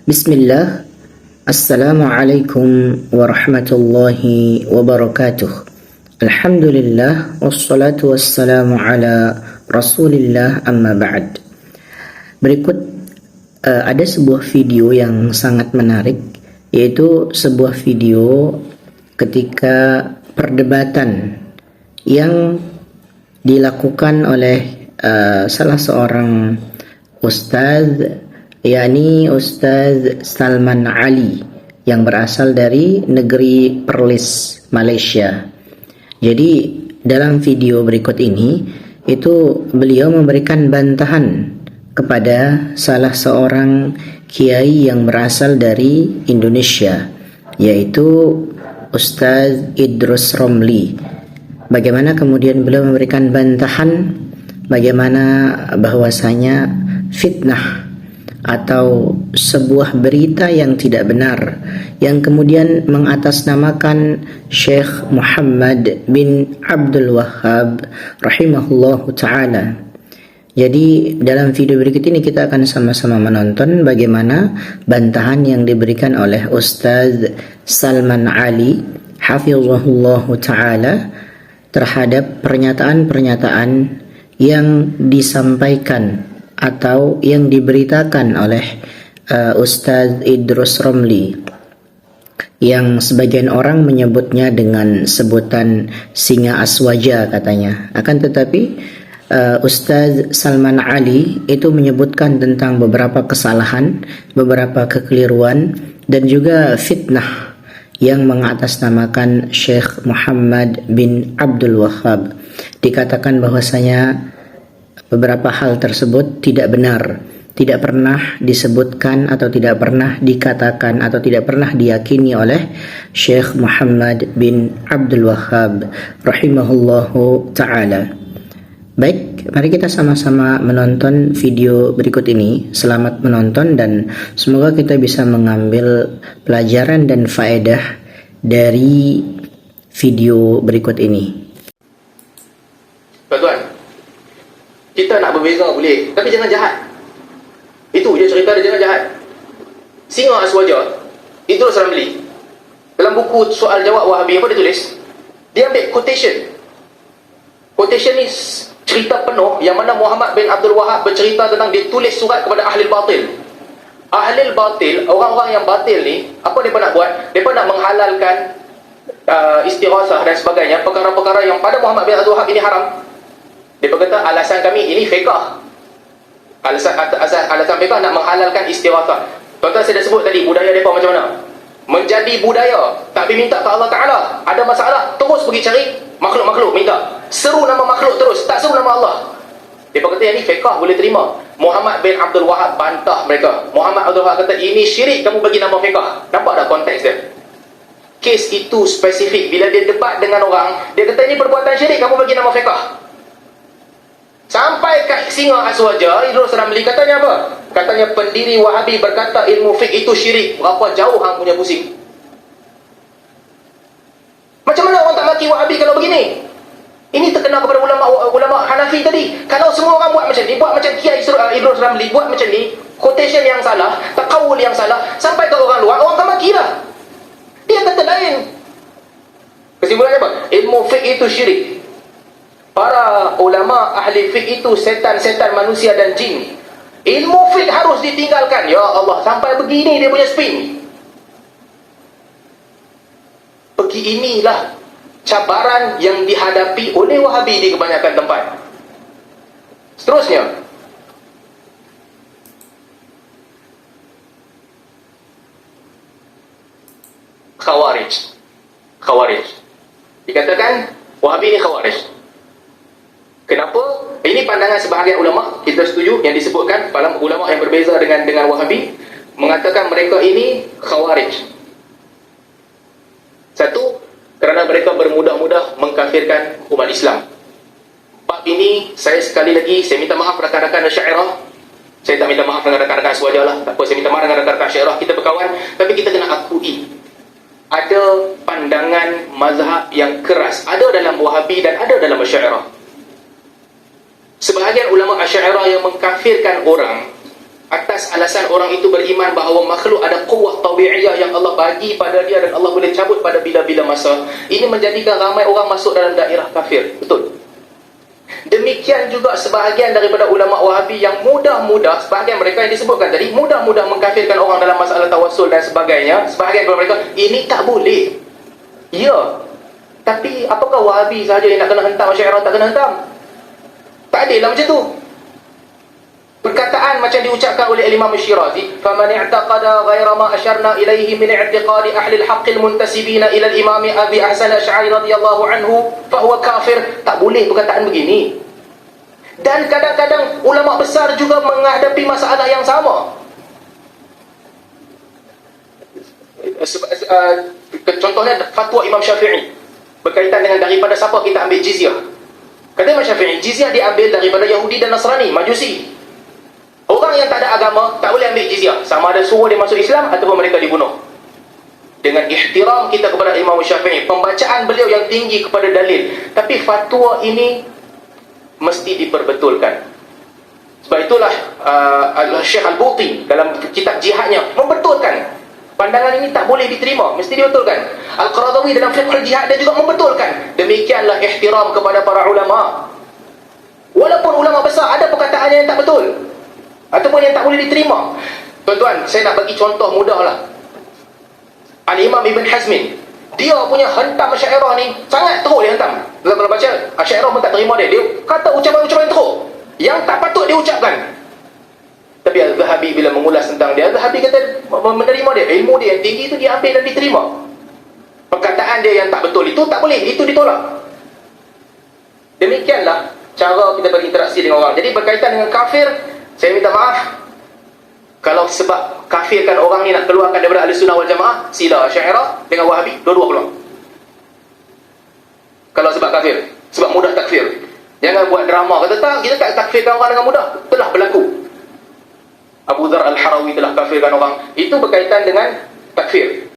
Bismillah. Assalamualaikum warahmatullahi wabarakatuh. Alhamdulillah wassalatu wassalamu ala Rasulillah amma ba'd. Berikut ada sebuah video yang sangat menarik, yaitu sebuah video ketika perdebatan yang dilakukan oleh salah seorang ustaz, yakni Ustaz Salman Ali, yang berasal dari negeri Perlis, Malaysia. Jadi dalam video berikut ini itu beliau memberikan bantahan kepada salah seorang kiai yang berasal dari Indonesia, yaitu Ustaz Idrus Romli. Bagaimana kemudian beliau memberikan bantahan, bagaimana bahwasanya fitnah atau sebuah berita yang tidak benar yang kemudian mengatasnamakan Syekh Muhammad bin Abdul Wahhab rahimahullahu ta'ala. Jadi dalam video berikut ini kita akan sama-sama menonton bagaimana bantahan yang diberikan oleh Ustaz Salman Ali hafizahullahu ta'ala terhadap pernyataan-pernyataan yang disampaikan atau yang diberitakan oleh Ustaz Idrus Romli, yang sebagian orang menyebutnya dengan sebutan singa aswaja katanya. Akan tetapi Ustaz Salman Ali itu menyebutkan tentang beberapa kesalahan, beberapa kekeliruan dan juga fitnah yang mengatasnamakan Syekh Muhammad bin Abdul Wahhab. Dikatakan bahwasanya beberapa hal tersebut tidak benar, tidak pernah disebutkan atau tidak pernah dikatakan atau tidak pernah diyakini oleh Syekh Muhammad bin Abdul Wahhab rahimahullahu ta'ala. Baik, mari kita sama-sama menonton video berikut ini. Selamat menonton dan semoga kita bisa mengambil pelajaran dan faedah dari video berikut ini. Tuan-tuan, kita nak berbeza boleh, tapi jangan jahat. Itu je cerita dia, jangan jahat. Singa aswaja, Idrus Ramli, dalam buku soal jawab Wahabi, apa dia tulis? Dia ambil quotation. Quotation ni cerita penuh yang mana Muhammad bin Abdul Wahhab bercerita tentang dia tulis surat kepada ahli batil. Ahli batil, orang-orang yang batil ni, apa mereka nak buat? Mereka nak menghalalkan istighasah dan sebagainya, perkara-perkara yang pada Muhammad bin Abdul Wahhab ini haram. Dia berkata alasan kami ini fiqh. Alasan fiqh nak menghalalkan istighatsah. Tuan-tuan saya dah sebut tadi budaya mereka macam mana. Menjadi budaya, tak pergi minta ke Allah Ta'ala. Ada masalah, terus pergi cari makhluk-makhluk minta. Seru nama makhluk terus, tak seru nama Allah. Dia berkata yang ni fiqh boleh terima. Muhammad bin Abdul Wahhab bantah mereka. Muhammad Abdul Wahhab kata ini syirik, kamu bagi nama fiqh. Nampak tak konteks dia? Kes itu spesifik. Bila dia debat dengan orang, dia kata ini perbuatan syirik, kamu bagi nama fiqh. Sampai kat singa aswaja, Idrus Ramli katanya apa? Katanya pendiri Wahabi berkata ilmu fiqh itu syirik. Berapa jauh hang punya pusing? Macam mana orang tak maki Wahabi kalau begini? Ini terkena kepada ulama Hanafi tadi. Kalau semua orang buat macam ni, buat macam Kiai Idrus Ramli buat macam ni, quotation yang salah, taqawul yang salah, sampai ke orang luar, orang tak maki lah. Dia kata lain. Kesimpulannya apa? Ilmu fiqh itu syirik. Para ulama ahli fiqh itu setan-setan manusia dan jin. Ilmu fiqh harus ditinggalkan. Ya Allah, sampai begini dia punya spin. Inilah cabaran yang dihadapi oleh Wahabi di kebanyakan tempat. Seterusnya, Khawarij. Dikatakan Wahabi ini Khawarij. Kenapa? Ini pandangan sebahagian ulama, kita setuju yang disebutkan dalam ulama yang berbeza dengan Wahabi, mengatakan mereka ini Khawarij. Satu, kerana mereka bermudah-mudah mengkafirkan umat Islam. Bab ini saya sekali lagi saya minta maaf rakan-rakan Asy'ariyah. Saya tak minta maaf dengan rakan-rakan Aswaja lah. Tak apa, saya minta maaf dengan rakan-rakan Asy'ariyah. Kita berkawan, tapi kita kena akui ada pandangan mazhab yang keras, ada dalam Wahabi dan ada dalam Asy'ariyah. Sebahagian ulama Asy'ariyah yang mengkafirkan orang atas alasan orang itu beriman bahawa makhluk ada kuwah tabi'iyah yang Allah bagi pada dia dan Allah boleh cabut pada bila-bila masa, ini menjadikan ramai orang masuk dalam daerah kafir. Betul. Demikian juga sebahagian daripada ulama Wahabi yang mudah-mudah, sebahagian mereka yang disebutkan tadi, mudah-mudah mengkafirkan orang dalam masalah tawassul dan sebagainya. Sebahagian daripada mereka, ini tak boleh. Ya, tapi apakah Wahabi sahaja yang nak kena hentam, Asy'ariyah tak kena hentam? Tak adil lah macam tu. Perkataan macam diucapkan oleh Imam Syirazi, faman i'taqada ghaira ma asyarna ilaihi min i'tiqadi ahli al-haqq al-muntasibina ila al-imam Abi Hasan Asy'ari radhiyallahu anhu fa huwa kafir. Tak boleh perkataan begini. Dan kadang-kadang ulama besar juga menghadapi masalah yang sama. Contohnya fatwa Imam Syafi'i berkaitan dengan daripada siapa kita ambil jizyah. Kata Imam Syafi'i, jizyah diambil daripada Yahudi dan Nasrani, Majusi. Orang yang tak ada agama tak boleh ambil jizyah, sama ada suruh dia masuk Islam ataupun mereka dibunuh. Dengan ihtiram kita kepada Imam Syafi'i, pembacaan beliau yang tinggi kepada dalil, tapi fatwa ini mesti diperbetulkan. Sebab itulah Syekh Al-Buti dalam kitab jihadnya membetulkan pandangan ini tak boleh diterima, mesti dibetulkan. Al-Qaradawi dalam fiqh jihad dia juga membetulkan. Demikianlah ihtiram kepada para ulama. Walaupun ulama besar ada perkataannya yang tak betul ataupun yang tak boleh diterima. Tuan-tuan, saya nak bagi contoh mudah lah. Al-Imam Ibn Hazmin, dia punya hentam Asy'ariyah ni sangat teruk dia hentam. Kalau baca, Asy'ariyah pun tak terima dia. Dia kata ucapan-ucapan teruk yang tak patut dia ucapkan. Tapi Al-Zahabi bila mengulas tentang dia, Al-Zahabi kata menerima dia. Ilmu dia yang tinggi itu dia ambil dan diterima. Perkataan dia yang tak betul itu tak boleh, itu ditolak. Demikianlah cara kita berinteraksi dengan orang. Jadi berkaitan dengan kafir, saya minta maaf kalau sebab kafirkan orang ni nak keluarkan daripada Ahlussunnah wal Jamaah, sila Asy'ariyah dengan Wahabi dua-dua keluar. Kalau sebab kafir, sebab mudah takfir. Jangan buat drama kata tak, kita tak takfirkan orang dengan mudah. Telah berlaku. Abu Dzar Al-Harawi telah kafirkan orang. Itu berkaitan dengan takfir.